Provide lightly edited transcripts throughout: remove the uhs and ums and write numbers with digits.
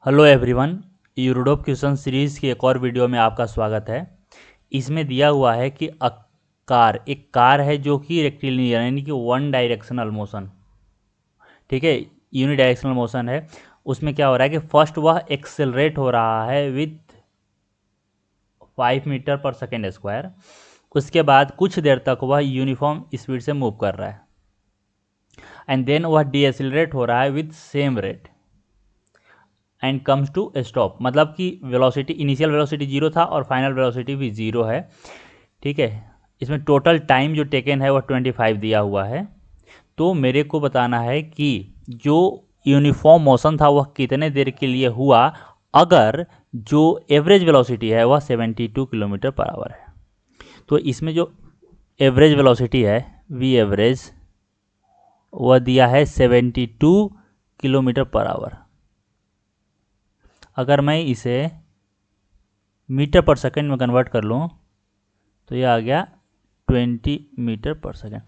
Hello everyone, यूरोडोप question series की एक और वीडियो में आपका स्वागत है। इसमें दिया हुआ है कि एक कार है जो कि रेक्टिलिनियर यानी कि वन डायरेक्शनल मोशन, ठीक है, यूनि डायरेक्शनल मोशन है। उसमें क्या हो रहा है कि फर्स्ट वह एक्सेलरेट हो रहा है विथ 5 मीटर पर सेकेंड स्क्वायर। उसके बाद कुछ देर तक वह यूनिफॉर्म स्पीड से मूव कर रहा है एंड देन वह डीएक्सेलरेट हो रहा है with same rate and comes to stop. मतलब कि वेलोसिटी, इनिशियल वेलोसिटी जीरो था और फाइनल वेलोसिटी भी जीरो है, ठीक है। इसमें टोटल टाइम जो टेकन है वह 25 दिया हुआ है। तो मेरे को बताना है कि जो यूनिफॉर्म मोशन था वह कितने देर के लिए हुआ अगर जो एवरेज वेलोसिटी है वह 72 किलोमीटर पर आवर है। तो इसमें जो एवरेज वेलोसिटी है वी एवरेज वह दिया है 72 किलोमीटर पर आवर। अगर मैं इसे मीटर पर सेकेंड में कन्वर्ट कर लूँ तो ये आ गया 20 मीटर पर सेकेंड।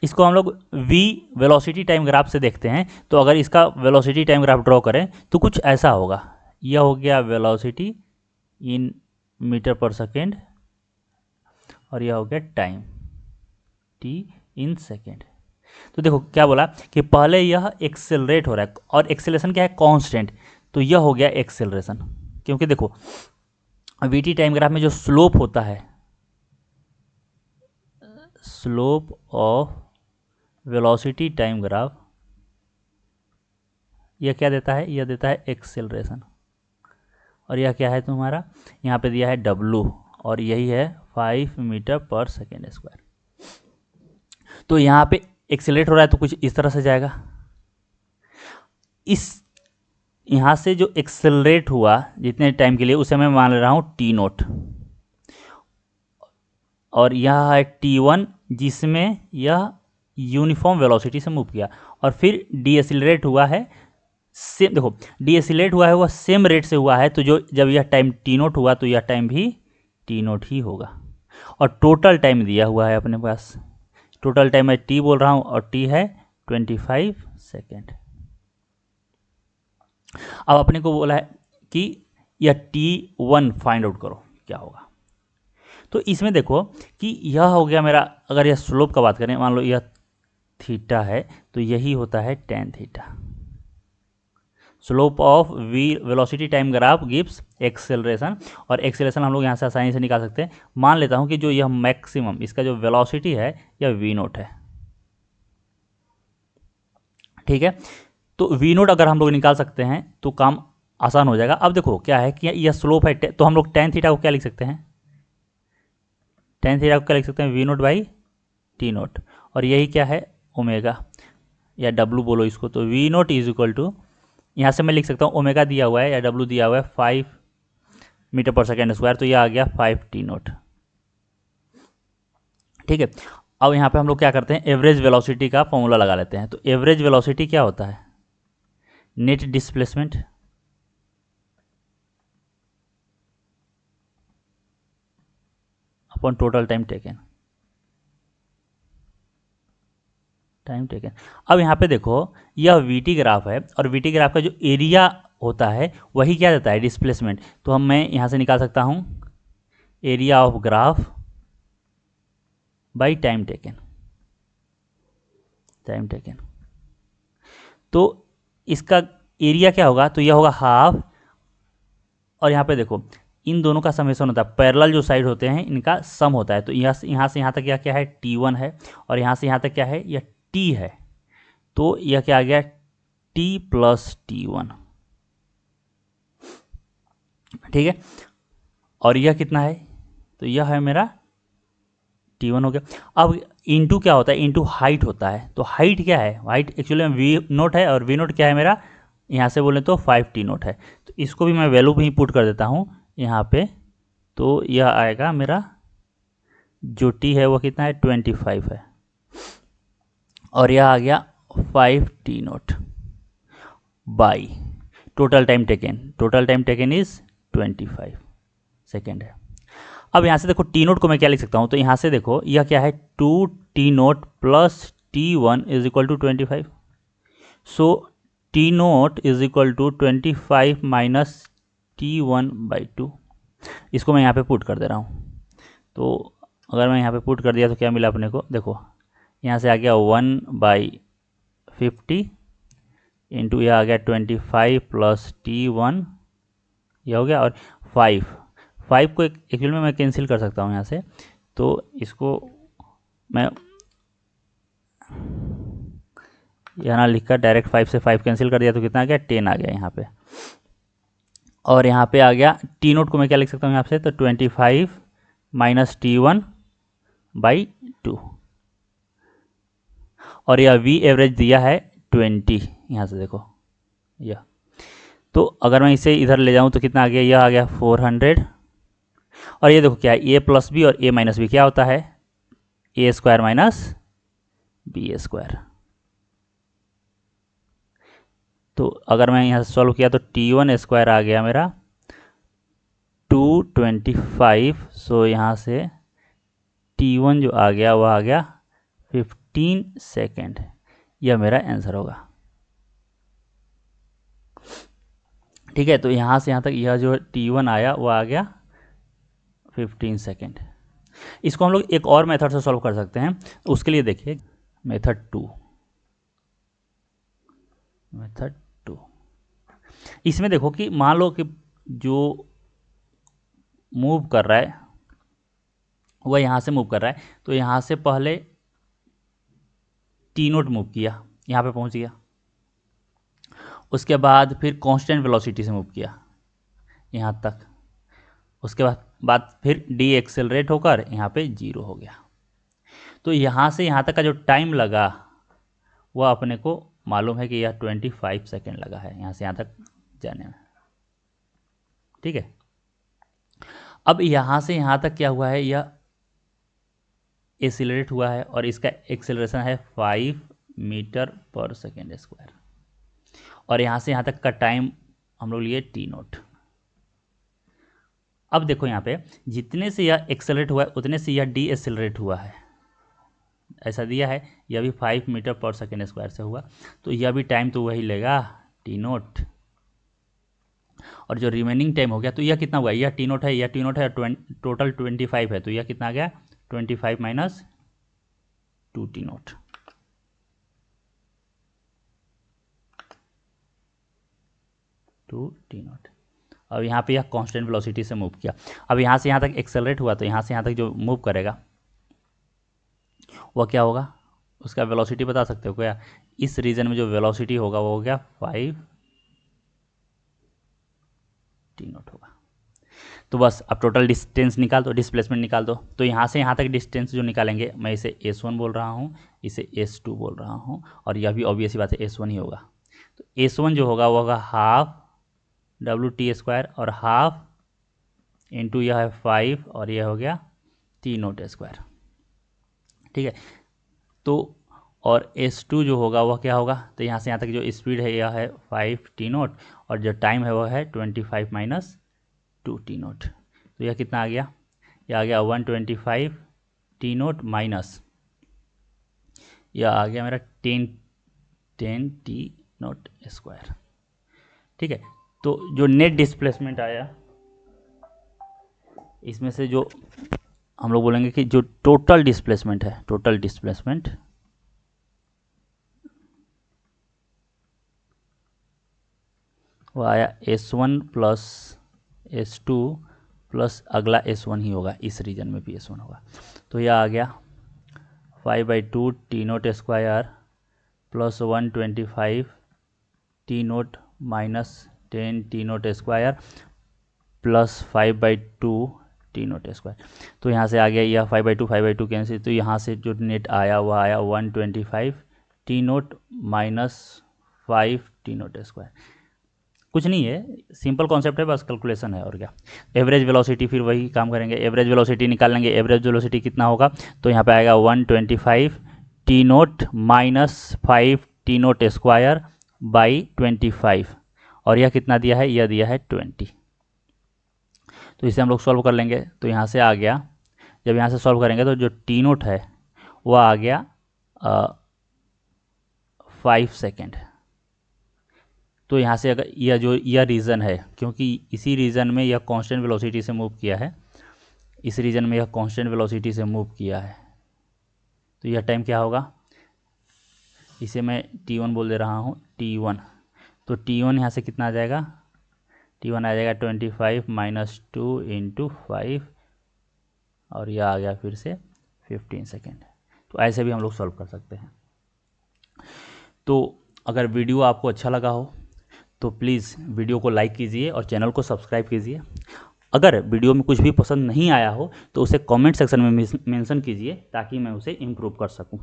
इसको हम लोग v वेलोसिटी टाइम ग्राफ से देखते हैं। तो अगर इसका वेलोसिटी टाइम ग्राफ ड्रॉ करें तो कुछ ऐसा होगा। यह हो गया वेलोसिटी इन मीटर पर सेकेंड और यह हो गया टाइम t इन सेकेंड। तो देखो क्या बोला कि पहले यह एक्सेलरेट हो रहा है और एक्सेलेशन क्या है, कांस्टेंट। तो यह हो गया एक्सेलरेशन, क्योंकि देखो वीटी टाइम ग्राफ में जो स्लोप होता है, slope of velocity time graph, यह क्या देता है, यह देता है एक्सेलरेशन। और यह क्या है तुम्हारा, यहाँ पे दिया है W और यही है 5 मीटर पर सेकेंड स्क्वायर। तो यहाँ पे एक्सेलरेट हो रहा है तो कुछ इस तरह से जाएगा। इस यहाँ से जो एक्सेलरेट हुआ जितने टाइम के लिए उसे मैं मान ले रहा हूँ टी नोट, और यह है T1 जिसमें यह यूनिफॉर्म वेलोसिटी से मूव किया और फिर डीएसिलरेट हुआ है सेम। देखो डीएसिलेट हुआ है वह सेम रेट से हुआ है, तो जो जब यह टाइम टी नोट हुआ तो यह टाइम भी टी नोट ही होगा। और टोटल टाइम दिया हुआ है अपने पास, टोटल टाइम मैं टी बोल रहा हूँ और टी है 25 सेकेंड। अब अपने को बोला है कि यह T1 फाइंड आउट करो क्या होगा। तो इसमें देखो कि यह हो गया मेरा, अगर यह स्लोप का बात करें, मान लो यह थीटा है तो यही होता है tan theta. Slope of V velocity time graph gives acceleration, और एक्सेलरेशन हम लोग यहाँ से आसानी से निकाल सकते हैं। मान लेता हूँ कि जो यह मैक्सिमम इसका जो वेलोसिटी है यह वी नोट है, ठीक है। तो वी नोट अगर हम लोग निकाल सकते हैं तो काम आसान हो जाएगा। अब देखो क्या है कि यह स्लोप है, तो हम लोग टेन थीटा को क्या लिख सकते हैं, टेन थीटा को क्या लिख सकते हैं, V naught by T naught. और यही क्या है, ओमेगा या डब्लू बोलो इसको। तो V naught is equal to, यहाँ से मैं लिख सकता हूँ ओमेगा दिया हुआ है या डब्लू दिया हुआ है 5 मीटर पर सेकेंड स्क्वायर, तो यह आ गया 5 टी नोट, ठीक है। अब यहाँ पे हम लोग क्या करते हैं, एवरेज वेलोसिटी का फॉर्मूला लगा लेते हैं। तो एवरेज वेलोसिटी क्या होता है, net displacement upon total time taken, time taken. अब यहाँ पे देखो यह वीटी ग्राफ है और वीटी ग्राफ का जो एरिया होता है वही क्या देता है, डिस्प्लेसमेंट। तो मैं यहाँ से निकाल सकता हूँ area of graph by time taken, time taken. तो इसका एरिया क्या होगा, तो यह होगा हाफ, और यहाँ पे देखो इन दोनों का समेशन होता है, पैरेलल जो साइड होते हैं इनका सम होता है। तो यहाँ से यहाँ तक यह क्या है, T1 है, और यहाँ से यहाँ तक क्या है, यह T है। तो यह क्या आ गया, T प्लस T1, ठीक है। और यह कितना है, तो यह है मेरा T1 हो गया। अब इंटू क्या होता है, इंटू हाइट होता है। तो हाइट क्या है, हाइट एक्चुअली में वी नोट है, और वी नोट क्या है मेरा, यहाँ से बोले तो 5 टी नोट है। तो इसको भी मैं वैल्यू भी पुट कर देता हूँ यहाँ पे। तो यह आएगा मेरा जो टी है वो कितना है, 25 है, और यह आ गया 5 T note by total time taken, total time taken is 25 second है। अब यहाँ से देखो टी नोट को मैं क्या लिख सकता हूँ, तो यहाँ से देखो यह क्या है, 2 T naught plus T1 is equal to 25। So T naught is equal to 25 minus T1/2। इसको मैं यहाँ पे पुट कर दे रहा हूँ। तो अगर मैं यहाँ पे पुट कर दिया तो क्या मिला अपने को, देखो यहाँ से आ गया 1/50 इंटू यह आ गया 25 प्लस T1, यह हो गया, और 5 को एक्चुअल में मैं कैंसिल कर सकता हूँ यहाँ से। तो इसको मैं यहाँ लिखकर डायरेक्ट 5 से 5 कैंसिल कर दिया तो कितना आ गया, 10 आ गया यहाँ पे। और यहाँ पे आ गया टी नोट को मैं क्या लिख सकता हूँ यहाँ से, तो 25 माइनस T1/2, और यह वी एवरेज दिया है 20, यहाँ से देखो यह। तो अगर मैं इसे इधर ले जाऊँ तो कितना आ गया, यह आ गया 400, और ये देखो क्या है, ए प्लस बी और ए माइनस बी क्या होता है, ए स्क्वायर माइनस बी स्क्वायर। तो अगर मैं यहाँ से सॉल्व किया तो T1 स्क्वायर आ गया मेरा 225, सो यहाँ से T1 जो आ गया वह आ गया 15 सेकेंड। यह मेरा आंसर होगा। ठीक है, तो यहाँ से यहाँ तक यह जो T1 आया वो आ गया 15 सेकेंड। इसको हम लोग एक और मेथड से सॉल्व कर सकते हैं। उसके लिए देखिए मेथड 2। इसमें देखो कि मान लो कि जो मूव कर रहा है वह यहाँ से मूव कर रहा है, तो यहाँ से पहले टी नोट मूव किया, यहाँ पे पहुँच गया, उसके बाद फिर कांस्टेंट वेलोसिटी से मूव किया यहाँ तक, उसके बाद फिर डी एक्सेलरेट होकर यहाँ पे 0 हो गया। तो यहाँ से यहाँ तक का जो टाइम लगा वह अपने को मालूम है कि यह 25 सेकेंड लगा है यहाँ से यहाँ तक जाने में। ठीक है, अब यहाँ से यहाँ तक क्या हुआ है, यह एक्सेलरेट हुआ है और इसका एक्सेलरेशन है 5 मीटर पर सेकेंड स्क्वायर, और यहाँ से यहाँ तक का टाइम हम लोग लिए टी नोट। अब देखो यहाँ पे जितने से यह एक्सेलरेट हुआ है उतने से यह डी एक्सेलरेट हुआ है, ऐसा दिया है। यह भी 5 मीटर पर सेकेंड स्क्वायर से हुआ, तो यह भी टाइम तो वही लेगा टी नोट, और जो रिमेनिंग टाइम हो गया तो यह कितना हुआ, यह टी नोट है, यह टी नोट है, टोटल 25 है, तो यह कितना आ गया 25 माइनस 2 टी नोट। अब यहाँ पे यह कांस्टेंट वेलोसिटी से मूव किया। अब यहाँ से यहाँ तक एक्सेलरेट हुआ, तो यहाँ से यहाँ तक जो मूव करेगा वह क्या होगा, उसका वेलोसिटी बता सकते हो क्या, इस रीजन में जो वेलोसिटी होगा वो हो गया 5 टी नोट होगा। तो बस अब टोटल डिस्टेंस निकाल दो, डिस्प्लेसमेंट निकाल दो। तो यहाँ से यहाँ तक डिस्टेंस जो निकालेंगे, मैं इसे S1 बोल रहा हूँ, इसे S2 बोल रहा हूँ, और यह भी ऑब्वियस बात है S1 ही होगा। तो S1 जो होगा वो होगा हाफ WT² और हाफ इंटू यह है 5 और यह हो गया टी नोट स्क्वायर। ठीक है, तो और S2 जो होगा वह क्या होगा, तो यहाँ से यहाँ तक जो स्पीड है यह है 5 टी नोट, और जो टाइम है वह है 25 माइनस 2 टी नोट। तो यह कितना आ गया, यह आ गया 125 टी नोट माइनस यह आ गया मेरा 10 टी नोट स्क्वायर। ठीक है, तो जो नेट डिस्प्लेसमेंट आया इसमें से जो हम लोग बोलेंगे कि जो टोटल डिस्प्लेसमेंट है, टोटल डिस्प्लेसमेंट वो आया S1 प्लस S2 प्लस अगला S1 ही होगा, इस रीजन में भी S1 होगा। तो यह आ गया 5/2 T note square plus 125 T note minus 10 T note square plus 5/2 T note square. तो यहाँ से आ गया यह 5/2 कैंसिल, तो यहाँ से जो नेट आया वह आया 125 T note minus 5 T note square. कुछ नहीं है, सिंपल कॉन्सेप्ट है, बस कैलकुलेशन है और क्या। एवरेज वेलोसिटी फिर वही काम करेंगे, एवरेज वेलोसिटी निकाल लेंगे। एवरेज वेलोसिटी कितना होगा, तो यहाँ पे आएगा 125 T note minus 5 T note square by 25, और यह कितना दिया है, यह दिया है 20। तो इसे हम लोग सॉल्व कर लेंगे। तो यहाँ से आ गया, जब यहाँ से सॉल्व करेंगे तो जो टी नोट है वह आ गया 5 सेकेंड। तो यहाँ से अगर यह रीजन है, क्योंकि इसी रीजन में यह कांस्टेंट वेलोसिटी से मूव किया है, इस रीजन में यह कांस्टेंट वेलोसिटी से मूव किया है, तो यह टाइम क्या होगा, इसे मैं t1 बोल दे रहा हूँ, t1। तो t1 यहाँ से कितना आ जाएगा, t1 आ जाएगा 25 माइनस 2 इंटू 5, और यह आ गया फिर से 15 सेकेंड। तो ऐसे भी हम लोग सॉल्व कर सकते हैं। तो अगर वीडियो आपको अच्छा लगा हो तो प्लीज़ वीडियो को लाइक कीजिए और चैनल को सब्सक्राइब कीजिए। अगर वीडियो में कुछ भी पसंद नहीं आया हो तो उसे कमेंट सेक्शन में मेंशन कीजिए ताकि मैं उसे इम्प्रूव कर सकूं।